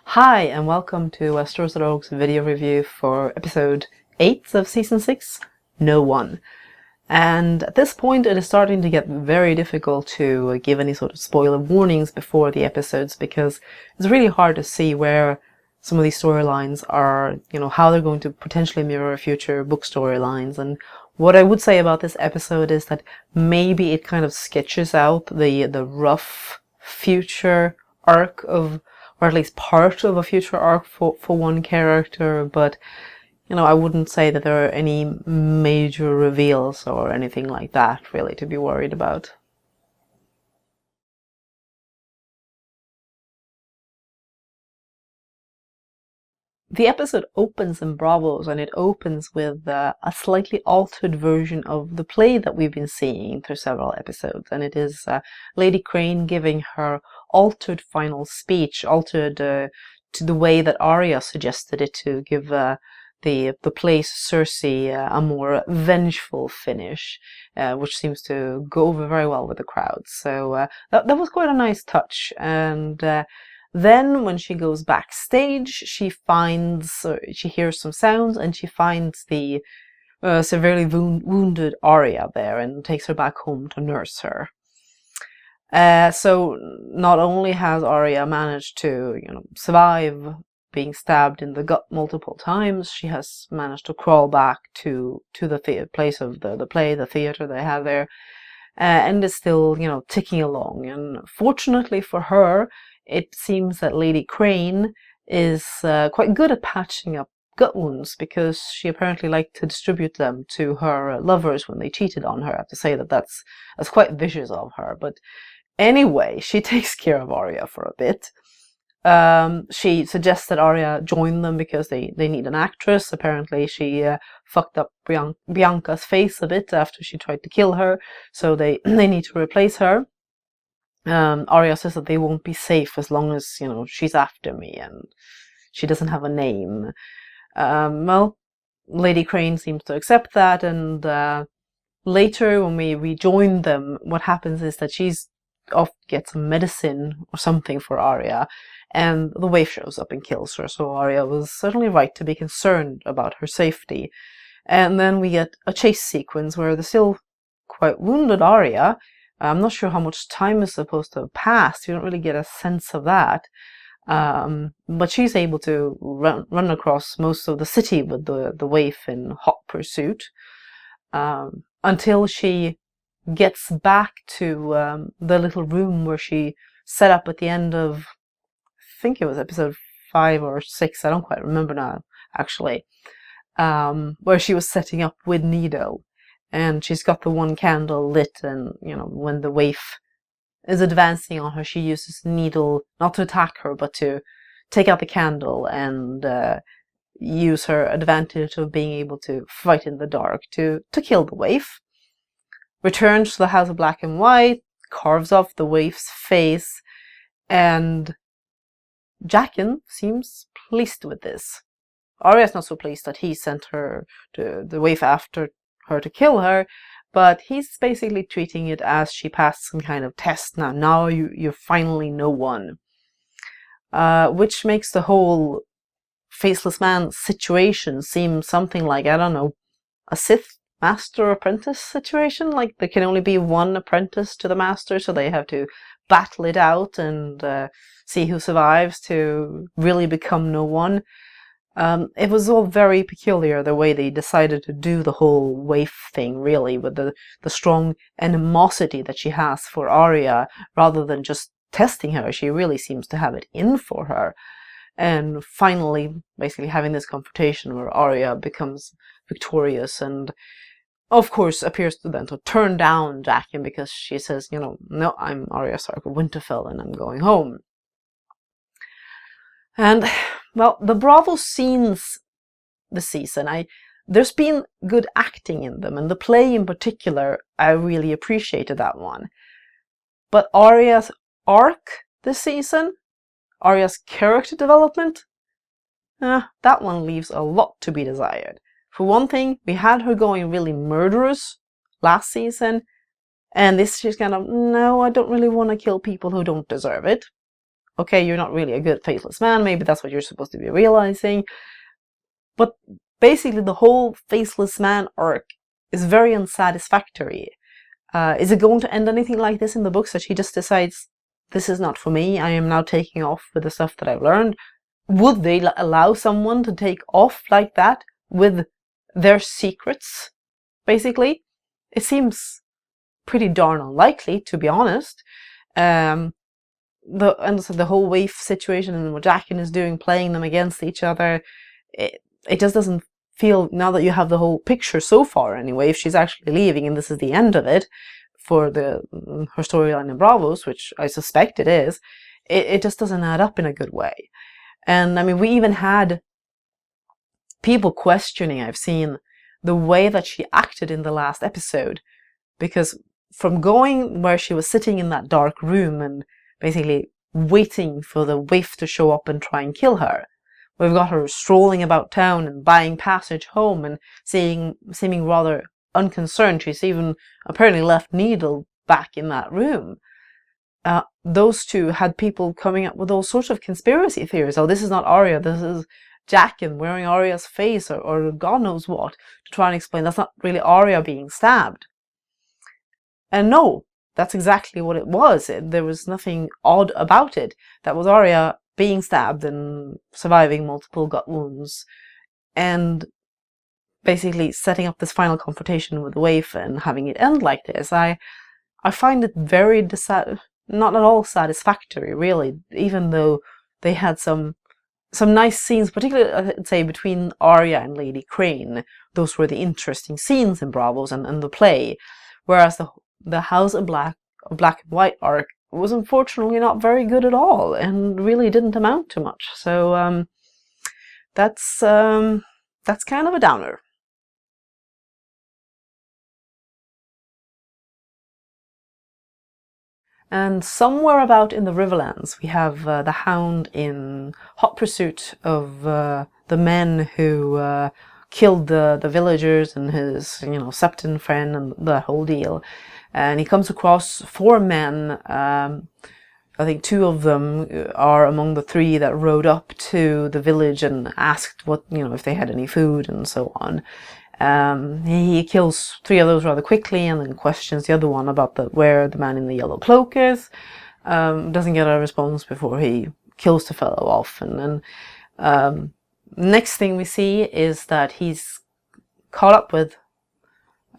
Hi, and welcome to Westeros Rogue's video review for episode 8 of season 6, No One. And at this point it is starting to get very difficult to give any sort of spoiler warnings before the episodes, because it's really hard to see where some of these storylines are, how they're going to potentially mirror future book storylines. And what I would say about this episode is that maybe it kind of sketches out the rough future arc of, or at least part of a future arc for one character, but I wouldn't say that there are any major reveals or anything like that really to be worried about. The episode opens in Braavos, and it opens with a slightly altered version of the play that we've been seeing through several episodes, and it is Lady Crane giving her altered final speech, altered to the way that Arya suggested it, to give the play's Cersei a more vengeful finish, which seems to go over very well with the crowd. So that was quite a nice touch. And then when she goes backstage, she hears some sounds, and she finds the severely wounded Arya there, and takes her back home to nurse her. So not only has Arya managed to, survive being stabbed in the gut multiple times, she has managed to crawl back to the place of the play, the theater they have there, and is still, ticking along. And fortunately for her, it seems that Lady Crane is quite good at patching up gut wounds, because she apparently liked to distribute them to her lovers when they cheated on her. I have to say that that's quite vicious of her. But anyway, she takes care of Arya for a bit. She suggests that Arya join them because they need an actress. Apparently she fucked up Bianca's face a bit after she tried to kill her, so they need to replace her. Arya says that they won't be safe as long as, she's after me, and she doesn't have a name. Well, Lady Crane seems to accept that, and later when we rejoin them, what happens is that she's off to get some medicine or something for Arya, and the waif shows up and kills her. So Arya was certainly right to be concerned about her safety. And then we get a chase sequence where the still quite wounded Arya, I'm not sure how much time is supposed to have passed, you don't really get a sense of that, but she's able to run across most of the city with the waif in hot pursuit, until she gets back to the little room where she set up at the end of, I think it was episode 5 or 6, I don't quite remember now actually, where she was setting up with Needle. And she's got the one candle lit, and when the waif is advancing on her, she uses Needle not to attack her, but to take out the candle and use her advantage of being able to fight in the dark to kill the waif. Returns to the House of Black and White, carves off the waif's face, and Jaqen seems pleased with this. Arya's not so pleased that he sent her to the waif after her to kill her, but he's basically treating it as she passed some kind of test. Now you're finally no one, which makes the whole faceless man situation seem something like, I don't know, a Sith master apprentice situation. Like there can only be one apprentice to the master, so they have to battle it out and see who survives to really become no one. It was all very peculiar, the way they decided to do the whole waif thing, really, with the strong animosity that she has for Arya, rather than just testing her. She really seems to have it in for her. And finally, basically having this confrontation where Arya becomes victorious, and of course appears to then to turn down Jaqen, because she says, no, I'm Arya Stark of Winterfell and I'm going home. And well, the Braavos scenes this season, there's been good acting in them, and the play in particular, I really appreciated that one. But Arya's arc this season, Arya's character development, that one leaves a lot to be desired. For one thing, we had her going really murderous last season, and this she's kind of, no, I don't really want to kill people who don't deserve it. okay, you're not really a good faceless man, maybe that's what you're supposed to be realizing. But basically the whole faceless man arc is very unsatisfactory. Is it going to end anything like this in the books, that she just decides, this is not for me, I am now taking off with the stuff that I've learned? Would they allow someone to take off like that with their secrets, basically? It seems pretty darn unlikely, to be honest. And so the whole waif situation and what Jaqen is doing, playing them against each other, it just doesn't feel, now that you have the whole picture so far anyway, if she's actually leaving and this is the end of it for her storyline in Braavos, which I suspect it is, it just doesn't add up in a good way. And I mean, we even had people questioning, I've seen, the way that she acted in the last episode, because from going where she was sitting in that dark room and basically waiting for the waif to show up and try and kill her, we've got her strolling about town and buying passage home and seeming rather unconcerned. She's even apparently left Needle back in that room. Those two had people coming up with all sorts of conspiracy theories. Oh, this is not Arya, this is Jaqen wearing Arya's face, or God knows what, to try and explain that's not really Arya being stabbed. And no, that's exactly what it was. There was nothing odd about it. That was Arya being stabbed and surviving multiple gut wounds, and basically setting up this final confrontation with the waif and having it end like this. I find it very not at all satisfactory, really, even though they had some nice scenes, particularly, I'd say, between Arya and Lady Crane. Those were the interesting scenes in Braavos and the play, whereas the House of Black and White arc was unfortunately not very good at all and really didn't amount to much. So that's kind of a downer. And somewhere about in the Riverlands, we have the Hound in hot pursuit of the men who killed the villagers and his, Septon friend and the whole deal. And he comes across 4 men. I think 2 of them are among the 3 that rode up to the village and asked what, if they had any food and so on. He kills 3 of those rather quickly and then questions the other one about where the man in the yellow cloak is. Doesn't get a response before he kills the fellow off. And then next thing we see is that he's caught up with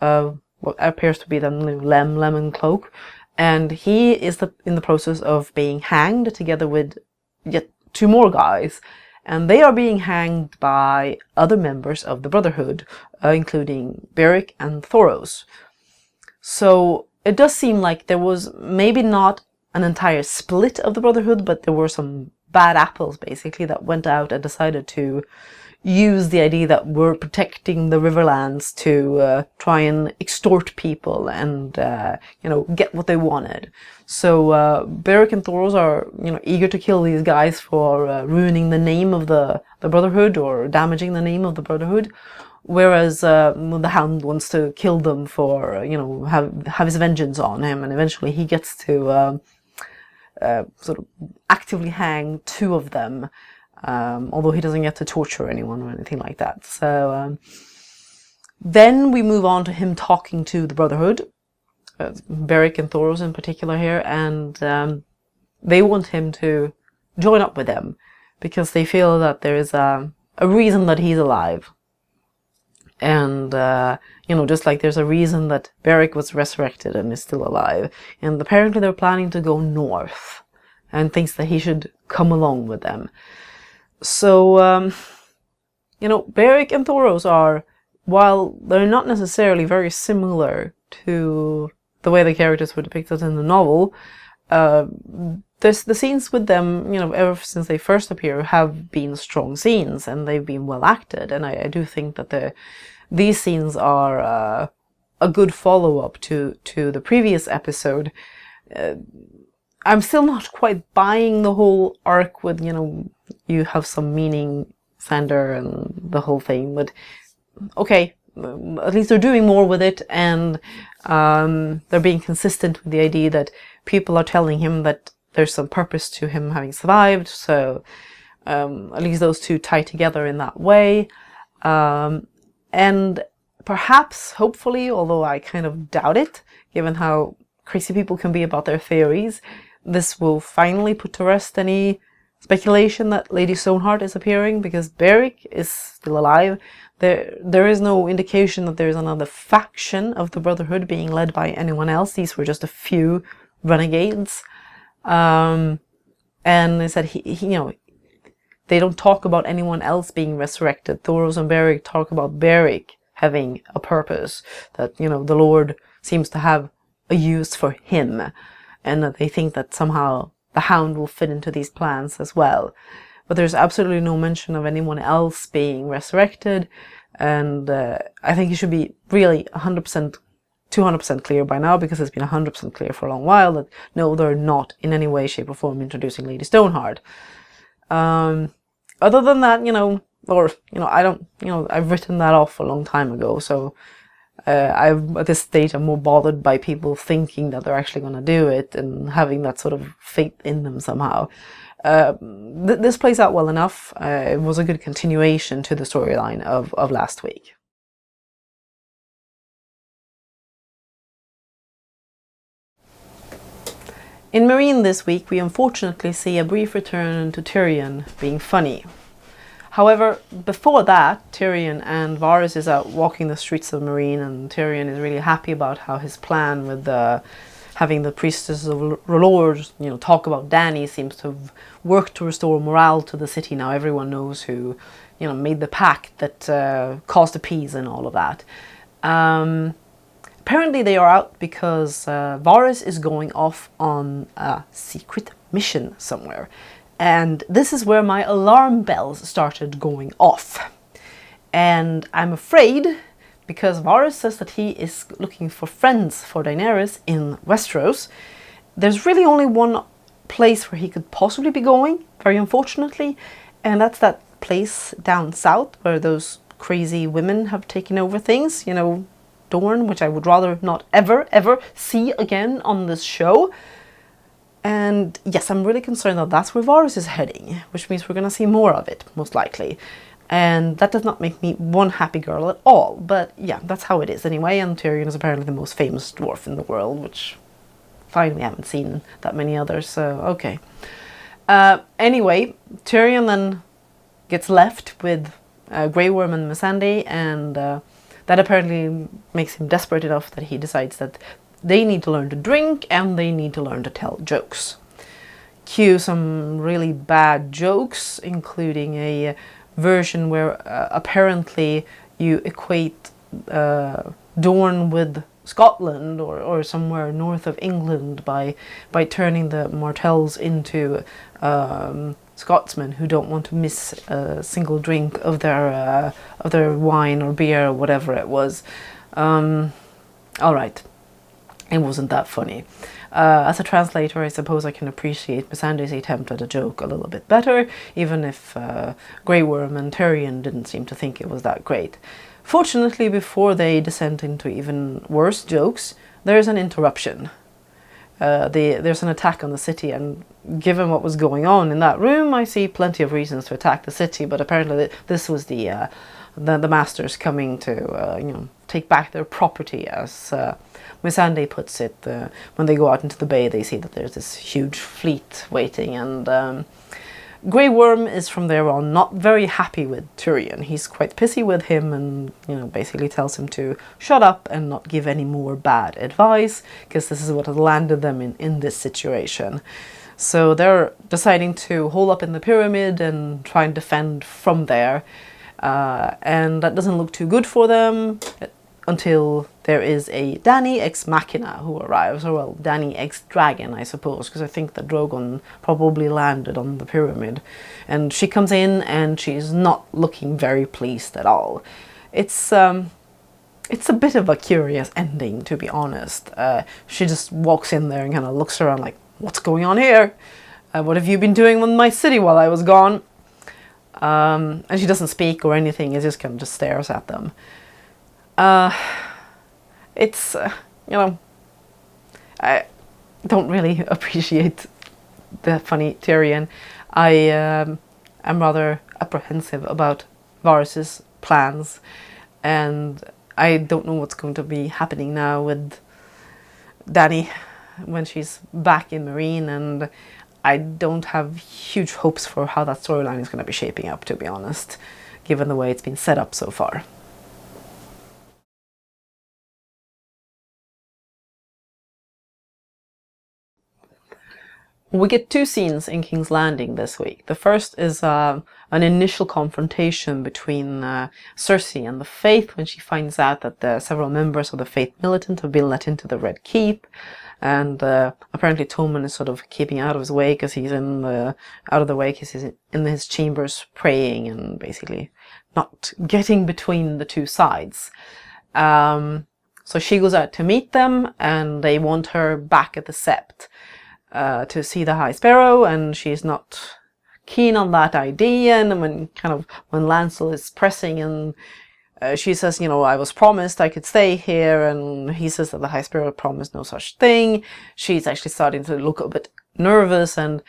what appears to be the lemon cloak, and he is in the process of being hanged together with yet 2 more guys. And they are being hanged by other members of the Brotherhood, including Beric and Thoros. So it does seem like there was maybe not an entire split of the Brotherhood, but there were some bad apples, basically, that went out and decided to use the idea that we're protecting the Riverlands to try and extort people and get what they wanted. So Beric and Thoros are eager to kill these guys for ruining the name of the Brotherhood or damaging the name of the Brotherhood, whereas the Hound wants to kill them for have his vengeance on him, and eventually he gets to sort of actively hang 2 of them. Although he doesn't get to torture anyone or anything like that. So then we move on to him talking to the Brotherhood, Beric and Thoros in particular here, and they want him to join up with them because they feel that there is a reason that he's alive. And, just like there's a reason that Beric was resurrected and is still alive. And apparently they're planning to go north and thinks that he should come along with them. So, Beric and Thoros are, while they're not necessarily very similar to the way the characters were depicted in the novel, there's the scenes with them, ever since they first appear, have been strong scenes and they've been well acted. And I do think that these scenes are a good follow-up to the previous episode. I'm still not quite buying the whole arc with, you have some meaning, Sander, and the whole thing, but okay, at least they're doing more with it, and they're being consistent with the idea that people are telling him that there's some purpose to him having survived. So at least those two tie together in that way. And perhaps, hopefully, although I kind of doubt it, given how crazy people can be about their theories, this will finally put to rest any speculation that Lady Stoneheart is appearing, because Beric is still alive. There is no indication that there is another faction of the Brotherhood being led by anyone else. These were just a few renegades. And they said they don't talk about anyone else being resurrected. Thoros and Beric talk about Beric having a purpose, that, the Lord seems to have a use for him, and that they think that somehow the Hound will fit into these plans as well. But there's absolutely no mention of anyone else being resurrected, and I think it should be really 100%, 200% clear by now, because it's been 100% clear for a long while that no, they're not in any way, shape or form introducing Lady Stoneheart. Other than that, I've written that off a long time ago, so at this stage I'm more bothered by people thinking that they're actually going to do it and having that sort of faith in them somehow. This plays out well enough. It was a good continuation to the storyline of last week. In Meereen this week, we unfortunately see a brief return to Tyrion being funny. However, before that, Tyrion and Varys is out walking the streets of Meereen, and Tyrion is really happy about how his plan with having the priestess of R'hllor, talk about Dany seems to have worked to restore morale to the city. Now everyone knows who, made the pact that caused the peace and all of that. Apparently they are out because Varys is going off on a secret mission somewhere. And this is where my alarm bells started going off. And I'm afraid, because Varys says that he is looking for friends for Daenerys in Westeros, there's really only one place where he could possibly be going, very unfortunately, and that's that place down south where those crazy women have taken over things, Dorne, which I would rather not ever see again on this show. And yes, I'm really concerned that that's where Varys is heading, which means we're going to see more of it, most likely. And that does not make me one happy girl at all. But yeah, that's how it is anyway. And Tyrion is apparently the most famous dwarf in the world, which fine, we haven't seen that many others, so okay. Anyway, Tyrion then gets left with Grey Worm and Missandei, and that apparently makes him desperate enough that he decides that they need to learn to drink and they need to learn to tell jokes. Cue some really bad jokes, including a version where apparently you equate Dorne with Scotland or somewhere north of England by turning the Martells into Scotsmen who don't want to miss a single drink of their wine or beer or whatever it was. All right. It wasn't that funny. As a translator, I suppose I can appreciate Missandei's attempt at a joke a little bit better, even if Grey Worm and Tyrion didn't seem to think it was that great. Fortunately, before they descend into even worse jokes, there's an interruption. There's an attack on the city, and given what was going on in that room, I see plenty of reasons to attack the city, but apparently this was the masters coming to take back their property, as Missandei puts it. When they go out into the bay, they see that there's this huge fleet waiting, and Grey Worm is from there on not very happy with Tyrion. He's quite pissy with him and, basically tells him to shut up and not give any more bad advice, because this is what has landed them in this situation. So they're deciding to hole up in the pyramid and try and defend from there. And that doesn't look too good for them until there is a Dany ex Machina who arrives, or well, Dany ex Dragon, I suppose, because I think that Drogon probably landed on the pyramid. And she comes in and she's not looking very pleased at all. It's a bit of a curious ending, to be honest. She just walks in there and kind of looks around like, what's going on here? What have you been doing with my city while I was gone? And she doesn't speak or anything, it just kind of just stares at them. It's, I don't really appreciate the funny Tyrion, I am rather apprehensive about Varys's plans, and I don't know what's going to be happening now with Dany when she's back in Meereen, and I don't have huge hopes for how that storyline is going to be shaping up, to be honest, given the way it's been set up so far. We get two scenes in King's Landing this week. The first is an initial confrontation between Cersei and the Faith when she finds out that several members of the Faith militant have been let into the Red Keep, and apparently Tommen is sort of keeping out of his way because he's out of the way because he's in his chambers praying and basically not getting between the two sides. So she goes out to meet them, and they want her back at the Sept to see the High Sparrow, and she's not keen on that idea. And when Lancel is pressing, and she says, I was promised I could stay here, and he says that the High Sparrow promised no such thing. She's actually starting to look a bit nervous, and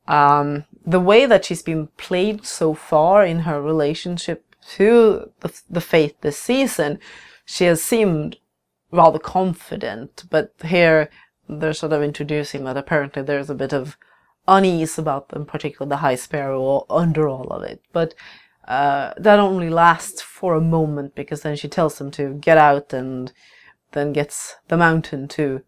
the way that she's been played so far in her relationship to the Faith this season, she has seemed rather confident, but here they're sort of introducing that apparently there's a bit of unease about them, particularly the High Sparrow, under all of it. But that only lasts for a moment, because then she tells him to get out, and then gets the Mountain to,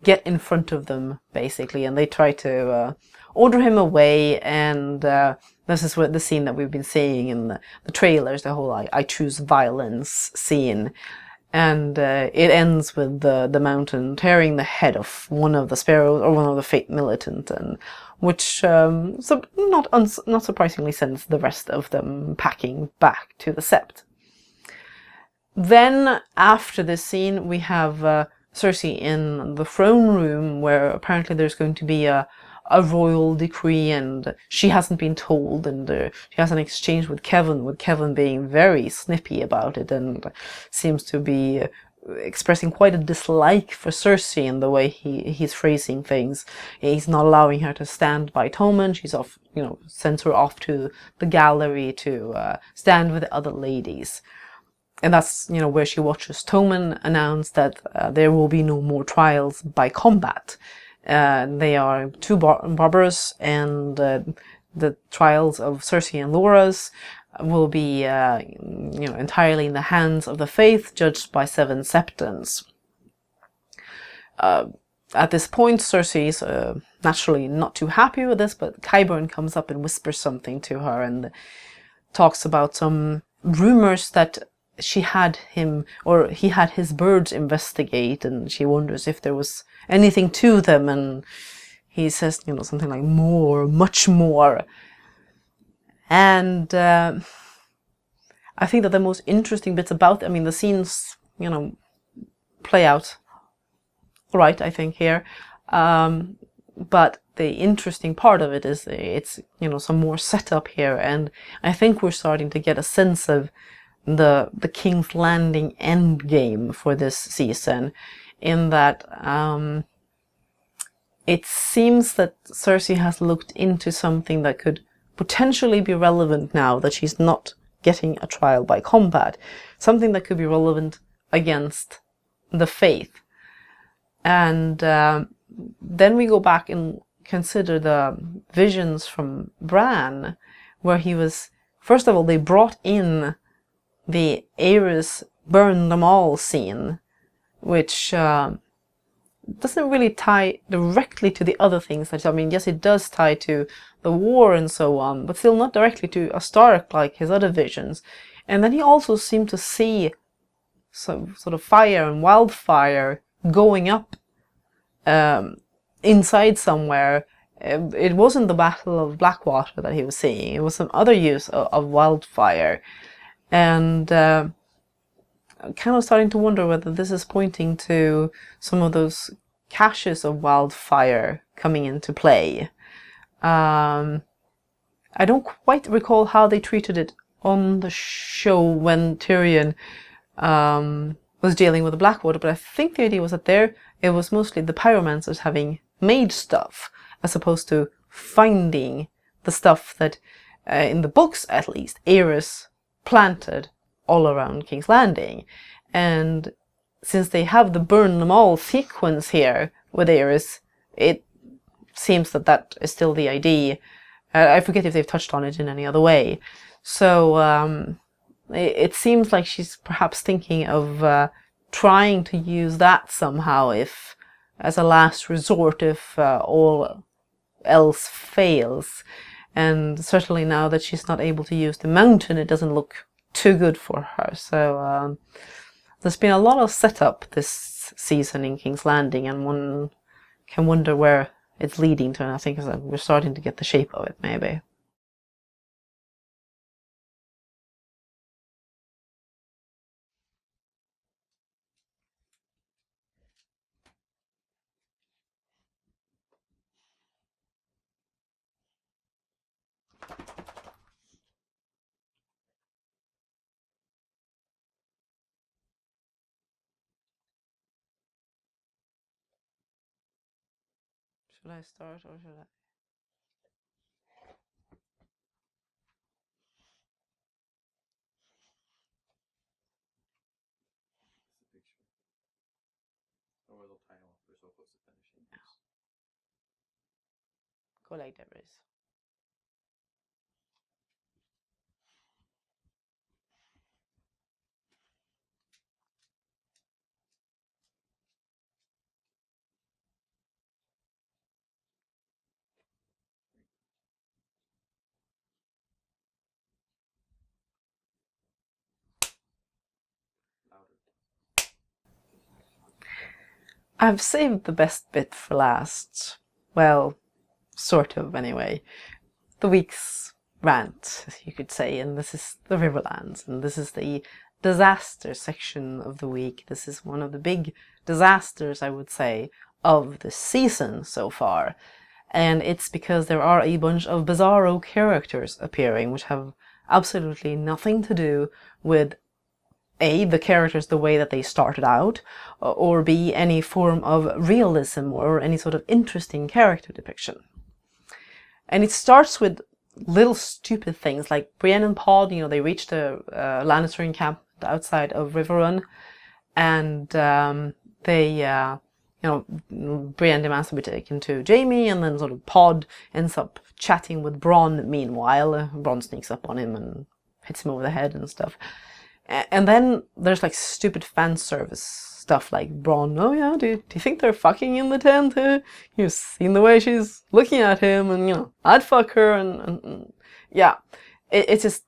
get in front of them, basically, and they try to order him away. And this is what the scene that we've been seeing in the trailers, the whole I choose violence scene. And it ends with the Mountain tearing the head off one of the Sparrows, or one of the Faith militant, and which not surprisingly sends the rest of them packing back to the Sept. Then after this scene, we have Cersei in the throne room, where apparently there's going to be a royal decree, and she hasn't been told, and she has an exchange with Kevin being very snippy about it, and seems to be expressing quite a dislike for Cersei in the way he's phrasing things. He's not allowing her to stand by Tommen. She's off, sends her off to the gallery to stand with the other ladies. And that's, where she watches Tommen announce that there will be no more trials by combat. They are too barbarous, and the trials of Cersei and Loras will be, entirely in the hands of the Faith, judged by 7 septons. At this point, Cersei's naturally not too happy with this, but Qyburn comes up and whispers something to her, and talks about some rumors that he had his birds investigate, and she wonders if there was anything to them, and he says, something like more, much more. And I think that the most interesting bits about, the scenes, play out all right, I think, here. But the interesting part of it is it's, some more setup here, and I think we're starting to get a sense of the King's Landing end game for this season, in that it seems that Cersei has looked into something that could potentially be relevant now that she's not getting a trial by combat, something that could be relevant against the Faith. And then we go back and consider the visions from Bran, where he was, first of all, they brought in the Aerys burn them all scene, which doesn't really tie directly to the other things. Yes, it does tie to the war and so on, but still not directly to a Stark like his other visions. And then he also seemed to see some sort of fire and wildfire going up inside somewhere. It wasn't the Battle of Blackwater that he was seeing, it was some other use of wildfire. And I'm kind of starting to wonder whether this is pointing to some of those caches of wildfire coming into play. I don't quite recall how they treated it on the show when Tyrion was dealing with the Blackwater, but I think the idea was that it was mostly the pyromancers having made stuff, as opposed to finding the stuff that, in the books at least, Aerys planted all around King's Landing. And since they have the burn them all sequence here with Aerys, it seems that that is still the idea. I forget if they've touched on it in any other way. So it seems like she's perhaps thinking of trying to use that somehow, if as a last resort, if all else fails. And certainly now that she's not able to use the mountain, it doesn't look too good for her. So there's been a lot of setup this season in King's Landing, and one can wonder where it's leading to, and I think we're starting to get the shape of it, maybe. Should I start or should I? Go like that, Riz. I've saved the best bit for last. Well, sort of, anyway. The week's rant, you could say, and this is the Riverlands, and this is the disaster section of the week. This is one of the big disasters, I would say, of the season so far. And it's because there are a bunch of bizarro characters appearing, which have absolutely nothing to do with A, the characters the way that they started out, or B, any form of realism or any sort of interesting character depiction. And it starts with little stupid things like Brienne and Pod, they reach the Lannister encampment outside of Riverrun, and Brienne demands to be taken to Jaime, and then sort of Pod ends up chatting with Bronn meanwhile. Bronn sneaks up on him and hits him over the head and stuff. And then there's like stupid fan service stuff like Bronn, oh yeah, do you think they're fucking in the tent? You've seen the way she's looking at him, and I'd fuck her, and yeah, it's just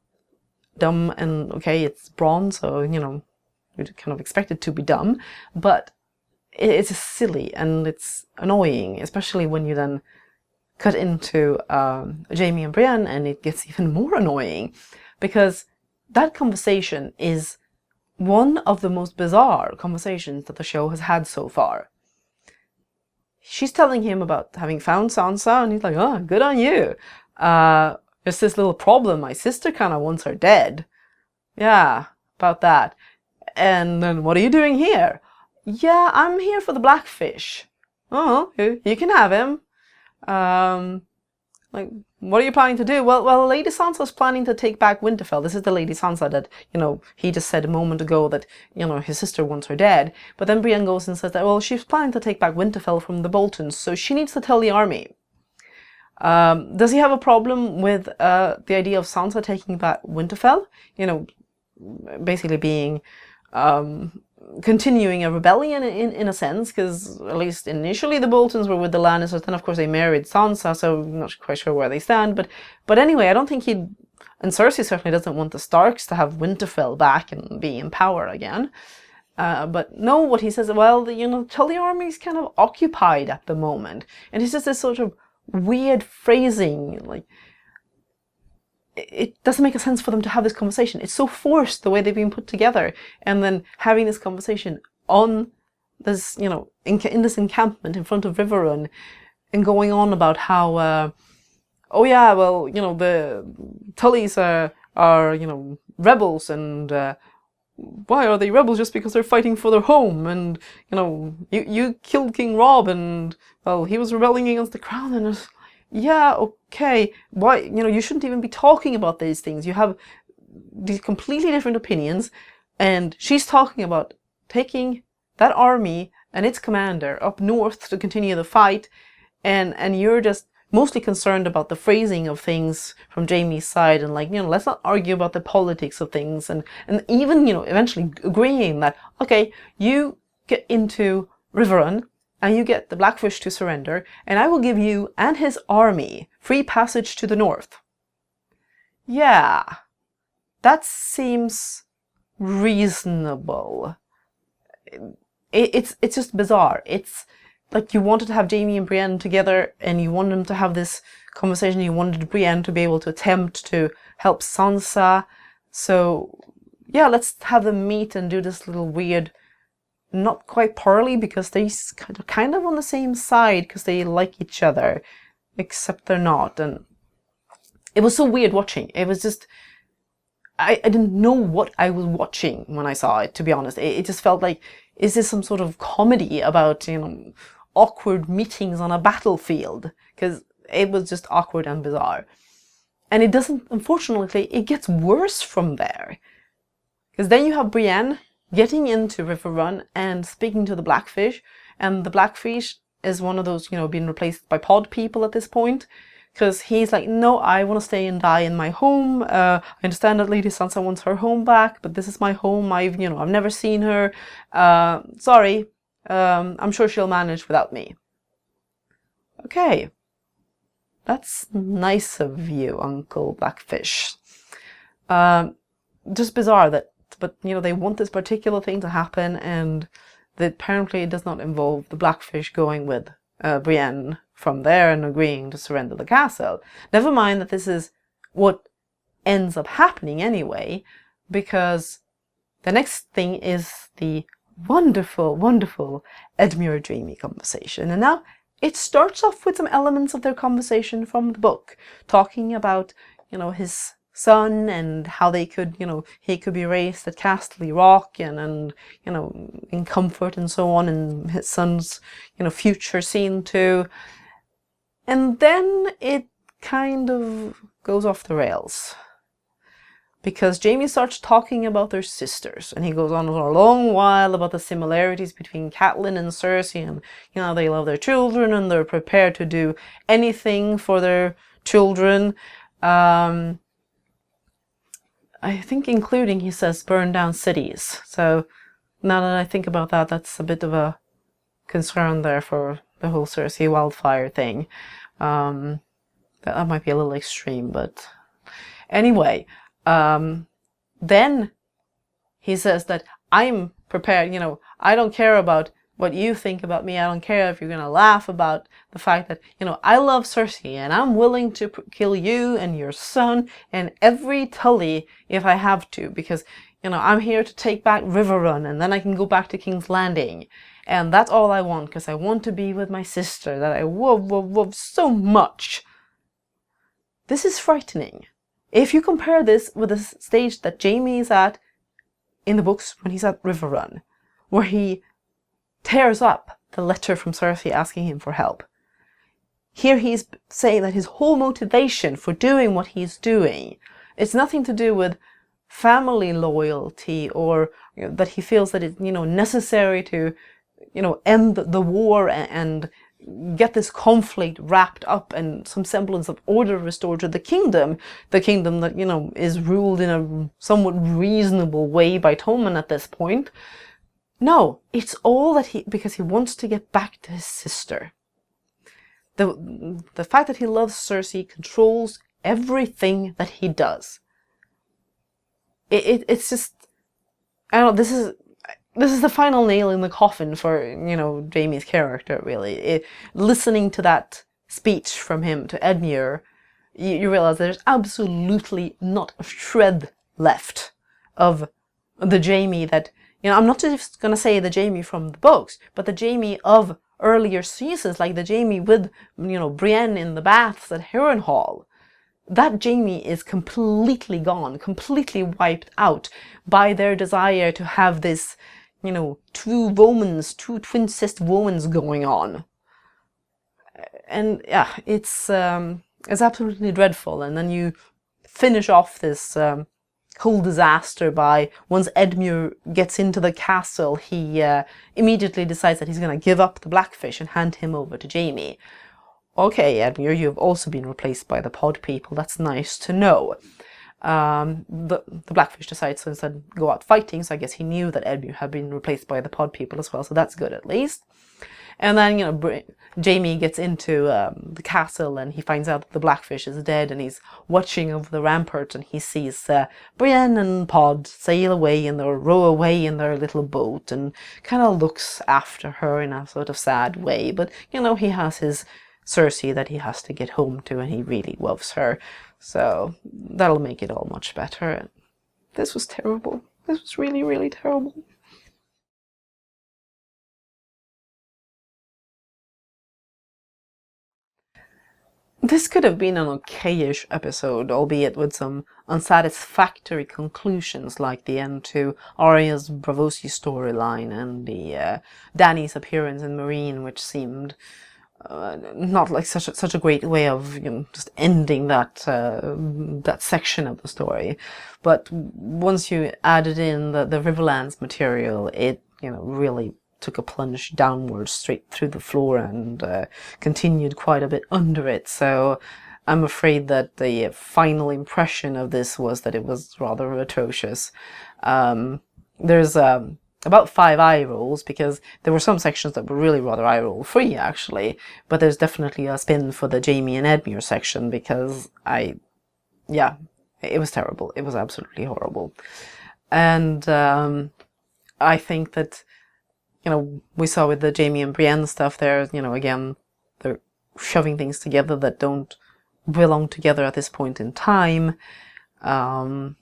dumb. And okay, it's Bronn, so you'd kind of expect it to be dumb, but it's just silly and it's annoying, especially when you then cut into Jaime and Brienne, and it gets even more annoying because that conversation is one of the most bizarre conversations that the show has had so far. She's telling him about having found Sansa, and he's like, oh, good on you. There's this little problem. My sister kind of wants her dead. Yeah, about that. And then, what are you doing here? Yeah, I'm here for the Blackfish. Oh, you can have him. Like, what are you planning to do? Well, Lady Sansa's planning to take back Winterfell. This is the Lady Sansa that, he just said a moment ago that, his sister wants her dead. But then Brienne goes and says that, well, she's planning to take back Winterfell from the Boltons, so she needs to tell the army. Does he have a problem with the idea of Sansa taking back Winterfell? Basically being continuing a rebellion in a sense, because at least initially the Boltons were with the Lannisters, then of course they married Sansa, so I'm not quite sure where they stand, but anyway, I don't think and Cersei certainly doesn't want the Starks to have Winterfell back and be in power again. But no, what he says, well, tell the army's kind of occupied at the moment, and it's just this sort of weird phrasing, like, it doesn't make a sense for them to have this conversation. It's so forced the way they've been put together, and then having this conversation on this, in this encampment in front of Riverrun, and going on about how, oh yeah, well, the Tullys are rebels, and why are they rebels just because they're fighting for their home? And, you know, you killed King Rob, and, well, he was rebelling against the crown, and it's, yeah, okay, why, you know, you shouldn't even be talking about these things. You have these completely different opinions, and she's talking about taking that army and its commander up north to continue the fight, and you're just mostly concerned about the phrasing of things from Jaime's side, and like, you know, let's not argue about the politics of things, and even, you know, eventually agreeing that, okay, you get into Riverrun and you get the Blackfish to surrender, and I will give you and his army free passage to the north. Yeah, that seems reasonable. It's just bizarre. It's like you wanted to have Jaime and Brienne together, and you wanted them to have this conversation. You wanted Brienne to be able to attempt to help Sansa. So yeah, let's have them meet and do this little weird, not quite parley, because they're kind of on the same side because they like each other, except they're not. And it was so weird watching. It was just, I didn't know what I was watching when I saw it, to be honest. It just felt like, is this some sort of comedy about, you know, awkward meetings on a battlefield? Because it was just awkward and bizarre. And it doesn't, unfortunately, it gets worse from there. Because then you have Brienne getting into Riverrun and speaking to the Blackfish, and the Blackfish is one of those, you know, being replaced by pod people at this point, because he's like, no, I want to stay and die in my home. I understand that Lady Sansa wants her home back, but this is my home. I've never seen her. Sorry, I'm sure she'll manage without me. Okay, that's nice of you, Uncle Blackfish. Just bizarre that, but you know, they want this particular thing to happen, and that apparently it does not involve the Blackfish going with Brienne from there and agreeing to surrender the castle. Never mind that this is what ends up happening anyway, because the next thing is the wonderful, wonderful Edmure Jaime conversation. And now it starts off with some elements of their conversation from the book, talking about, you know, his son and how they could, you know, he could be raised at Castle Rock and you know, in comfort and so on, and his son's, you know, future scene too. And then it kind of goes off the rails, because Jaime starts talking about their sisters, and he goes on for a long while about the similarities between Catelyn and Cersei, and, you know, they love their children and they're prepared to do anything for their children. I think including, he says, burn down cities. So now that I think about that, that's a bit of a concern there for the whole Cersei wildfire thing. That might be a little extreme, but anyway, then he says that I'm prepared, you know, I don't care about what you think about me. I don't care if you're going to laugh about the fact that, you know, I love Cersei and I'm willing to kill you and your son and every Tully if I have to, because, you know, I'm here to take back Riverrun, and then I can go back to King's Landing. And that's all I want, because I want to be with my sister that I love so much. This is frightening. If you compare this with the stage that Jaime is at in the books when he's at Riverrun, where he tears up the letter from Cersei asking him for help. Here he's saying that his whole motivation for doing what he's doing, it's nothing to do with family loyalty, or, you know, that he feels that it's, you know, necessary to, you know, end the war and get this conflict wrapped up and some semblance of order restored to the kingdom that, you know, is ruled in a somewhat reasonable way by Tommen at this point. No, it's all that because he wants to get back to his sister. The fact that he loves Cersei controls everything that he does. It's just, I don't know, this is the final nail in the coffin for, you know, Jaime's character, really. Listening to that speech from him to Edmure, you realize there's absolutely not a shred left of the Jaime that, you know, I'm not just going to say the Jaime from the books, but the Jaime of earlier seasons, like the Jaime with, you know, Brienne in the baths at Harrenhal. that Jaime is completely gone, completely wiped out by their desire to have this, you know, two twin-sized womans going on. And yeah, it's absolutely dreadful. And then you finish off this whole disaster by, once Edmure gets into the castle, he immediately decides that he's going to give up the Blackfish and hand him over to Jaime. Okay, Edmure, you've also been replaced by the pod people. That's nice to know. The Blackfish decides to instead go out fighting, so I guess he knew that Edmure had been replaced by the pod people as well, so that's good at least. And then, you know, Jaime gets into the castle and he finds out that the Blackfish is dead, and he's watching over the ramparts and he sees Brienne and Pod sail away and they'll row away in their little boat, and kind of looks after her in a sort of sad way. But, you know, he has his Cersei that he has to get home to, and he really loves her. So that'll make it all much better. This was terrible. This was really, really terrible. This could have been an okayish episode, albeit with some unsatisfactory conclusions, like the end to Arya's Braavos storyline and the Dany's appearance in Meereen, which seemed not like such a great way of, you know, just ending that that section of the story. But once you added in the Riverlands material, it, you know, really took a plunge downwards straight through the floor and continued quite a bit under it. So I'm afraid that the final impression of this was that it was rather atrocious. There's about 5 eye rolls, because there were some sections that were really rather eye roll free actually, but there's definitely a spin for the Jaime and Edmure section, because yeah, it was terrible. It was absolutely horrible. And I think that, you know, we saw with the Jaime and Brienne stuff there, you know, again, they're shoving things together that don't belong together at this point in time. I'm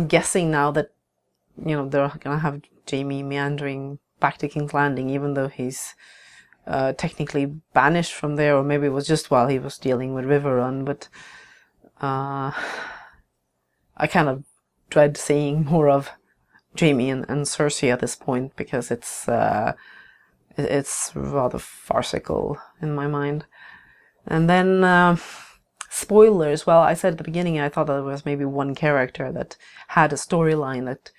guessing now that, you know, they're gonna have Jaime meandering back to King's Landing, even though he's technically banished from there, or maybe it was just while he was dealing with Riverrun. But I kind of dread seeing more of Jaime and Cersei at this point, because it's rather farcical in my mind. And then spoilers. Well, I said at the beginning I thought that there was maybe one character that had a storyline that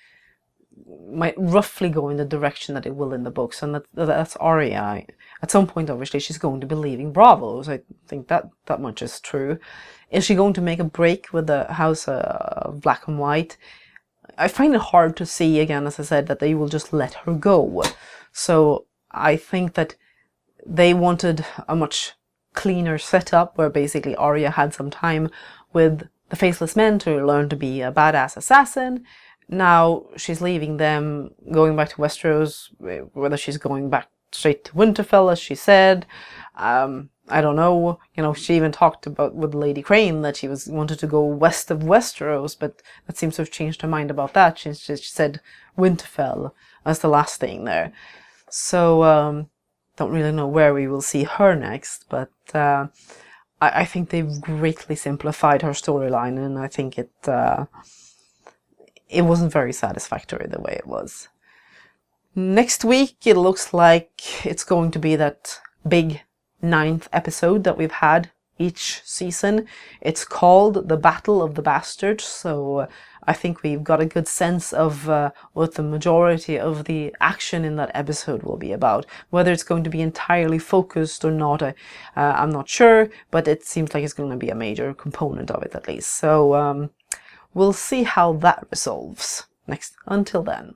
might roughly go in the direction that it will in the books, and that's Arya. At some point, obviously, she's going to be leaving Braavos. I think that much is true. Is she going to make a break with the House of Black and White? I find it hard to see, again, as I said, that they will just let her go. So I think that they wanted a much cleaner setup, where basically Arya had some time with the Faceless Men to learn to be a badass assassin. Now she's leaving them, going back to Westeros, whether she's going back straight to Winterfell, as she said. I don't know. You know, she even talked about with Lady Crane that she wanted to go west of Westeros, but that seems to have changed her mind about that. She said Winterfell as the last thing there. So don't really know where we will see her next, but I think they've greatly simplified her storyline, and I think it wasn't very satisfactory the way it was. Next week, it looks like it's going to be that big 9th episode that we've had each season. It's called The Battle of the Bastards, so I think we've got a good sense of what the majority of the action in that episode will be about. Whether it's going to be entirely focused or not, I'm not sure, but it seems like it's going to be a major component of it at least. So we'll see how that resolves next. Until then.